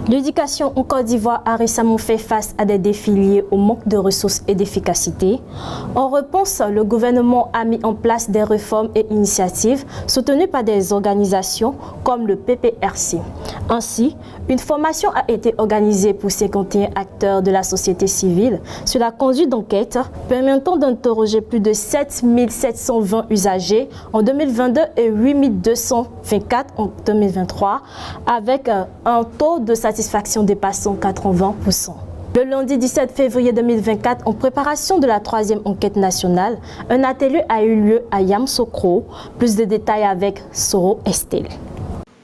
L'éducation en Côte d'Ivoire a récemment fait face à des défis liés au manque de ressources et d'efficacité. En réponse, le gouvernement a mis en place des réformes et initiatives soutenues par des organisations comme le PPRC. Ainsi, une formation a été organisée pour 51 acteurs de la société civile sur la conduite d'enquête permettant d'interroger plus de 7 720 usagers en 2022 et 8 224 en 2023 avec un taux de satisfaction dépassant 80%. Le lundi 17 février 2024, en préparation de la 3e enquête nationale, un atelier a eu lieu à Yamoussoukro. Plus de détails avec Soro Estelle.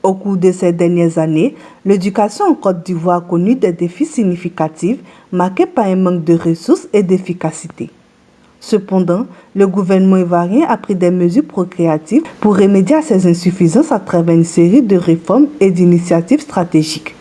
Au cours de ces dernières années, l'éducation en Côte d'Ivoire a connu des défis significatifs marqués par un manque de ressources et d'efficacité. Cependant, le gouvernement ivoirien a pris des mesures procréatives pour remédier à ces insuffisances à travers une série de réformes et d'initiatives stratégiques.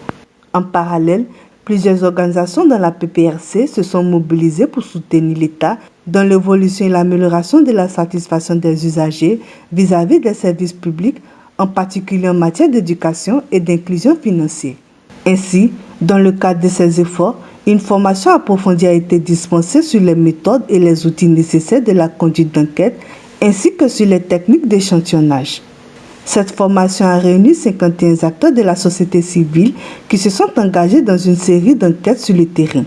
En parallèle, plusieurs organisations dans la PPRC se sont mobilisées pour soutenir l'État dans l'évolution et l'amélioration de la satisfaction des usagers vis-à-vis des services publics, en particulier en matière d'éducation et d'inclusion financière. Ainsi, dans le cadre de ces efforts, une formation approfondie a été dispensée sur les méthodes et les outils nécessaires de la conduite d'enquête, ainsi que sur les techniques d'échantillonnage. Cette formation a réuni 51 acteurs de la société civile qui se sont engagés dans une série d'enquêtes sur le terrain.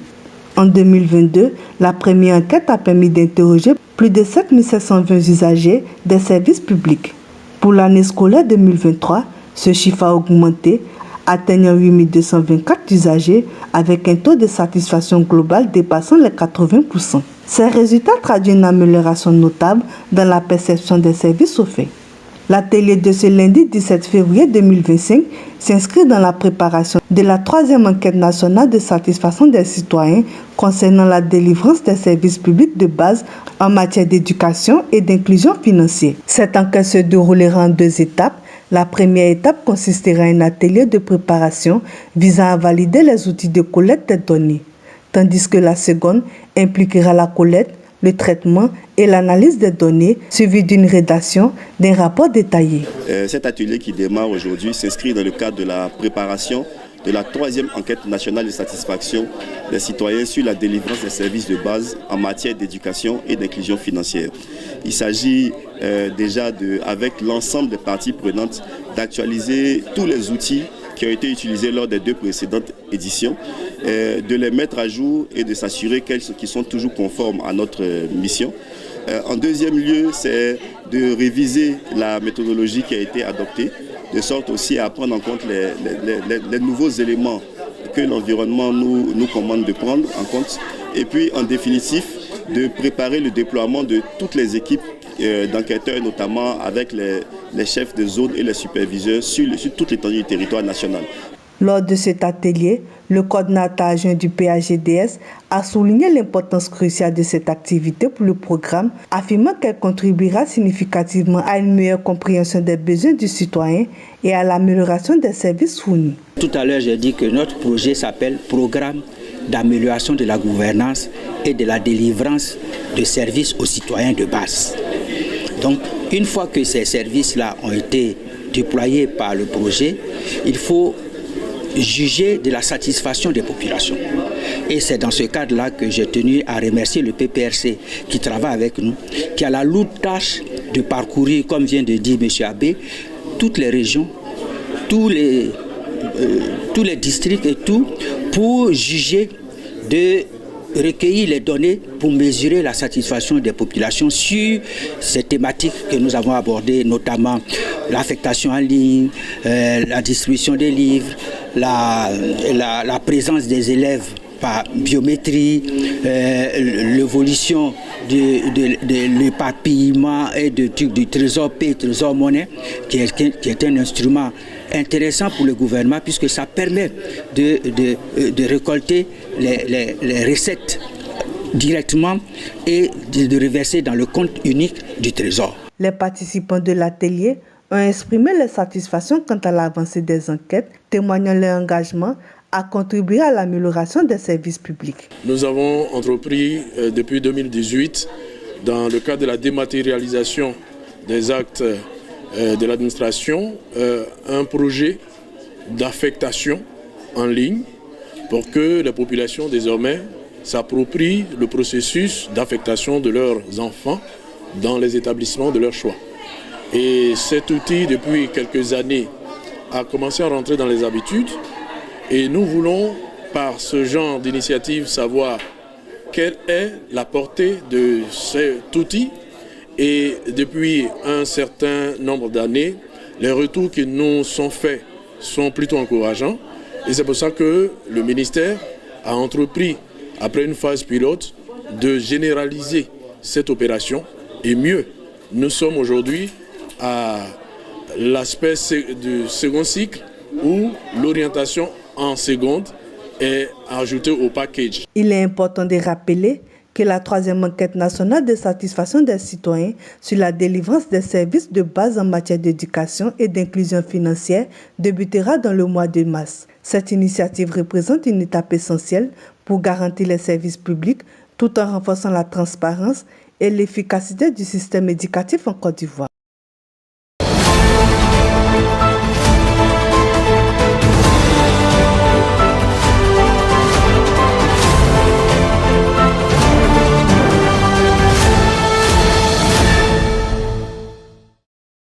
En 2022, la première enquête a permis d'interroger plus de 7 720 usagers des services publics. Pour l'année scolaire 2023, ce chiffre a augmenté, atteignant 8 224 usagers avec un taux de satisfaction globale dépassant les 80%. Ces résultats traduisent une amélioration notable dans la perception des services offerts. L'atelier de ce lundi 17 février 2025 s'inscrit dans la préparation de la 3e enquête nationale de satisfaction des citoyens concernant la délivrance des services publics de base en matière d'éducation et d'inclusion financière. Cette enquête se déroulera en 2 étapes. La première étape consistera en un atelier de préparation visant à valider les outils de collecte des données, tandis que la seconde impliquera la collecte, le traitement et l'analyse des données, suivi d'une rédaction d'un rapport détaillé. Cet atelier qui démarre aujourd'hui s'inscrit dans le cadre de la préparation de la 3e enquête nationale de satisfaction des citoyens sur la délivrance des services de base en matière d'éducation et d'inclusion financière. Il s'agit déjà, avec l'ensemble des parties prenantes, d'actualiser tous les outils qui ont été utilisés lors des 2 précédentes éditions, de les mettre à jour et de s'assurer qu'ils sont toujours conformes à notre mission. En deuxième lieu, c'est de réviser la méthodologie qui a été adoptée, de sorte aussi à prendre en compte les nouveaux éléments que l'environnement nous commande de prendre en compte. Et puis, en définitif, de préparer le déploiement de toutes les équipes d'enquêteurs, notamment avec les chefs de zone et les superviseurs sur toute l'étendue du territoire national. Lors de cet atelier, le coordinateur adjoint du PAGDS a souligné l'importance cruciale de cette activité pour le programme, affirmant qu'elle contribuera significativement à une meilleure compréhension des besoins du citoyen et à l'amélioration des services fournis. Tout à l'heure, j'ai dit que notre projet s'appelle Programme d'amélioration de la gouvernance et de la délivrance de services aux citoyens de base. Donc, une fois que ces services-là ont été déployés par le projet, il faut juger de la satisfaction des populations. Et c'est dans ce cadre-là que j'ai tenu à remercier le PPRC qui travaille avec nous, qui a la lourde tâche de parcourir, comme vient de dire M. Abbé, toutes les régions, tous les districts et tout, pour juger de recueillir les données pour mesurer la satisfaction des populations sur ces thématiques que nous avons abordées, notamment l'affectation en ligne, la distribution des livres, la présence des élèves par biométrie, l'évolution de l'éparpillement et du trésor paix, trésor monnaie, qui est un instrument intéressant pour le gouvernement puisque ça permet de récolter les recettes directement et de reverser dans le compte unique du trésor. Les participants de l'atelier ont exprimé leur satisfaction quant à l'avancée des enquêtes, témoignant leur engagement à contribuer à l'amélioration des services publics. Nous avons entrepris depuis 2018, dans le cadre de la dématérialisation des actes de l'administration, un projet d'affectation en ligne pour que la population désormais s'approprie le processus d'affectation de leurs enfants dans les établissements de leur choix. Et cet outil, depuis quelques années, a commencé à rentrer dans les habitudes et nous voulons, par ce genre d'initiative, savoir quelle est la portée de cet outil. Et depuis un certain nombre d'années, les retours qui nous sont faits sont plutôt encourageants. Et c'est pour ça que le ministère a entrepris, après une phase pilote, de généraliser cette opération. Et mieux, nous sommes aujourd'hui à l'aspect du second cycle où l'orientation en seconde est ajoutée au package. Il est important de rappeler que la troisième enquête nationale de satisfaction des citoyens sur la délivrance des services de base en matière d'éducation et d'inclusion financière débutera dans le mois de mars. Cette initiative représente une étape essentielle pour garantir les services publics tout en renforçant la transparence et l'efficacité du système éducatif en Côte d'Ivoire.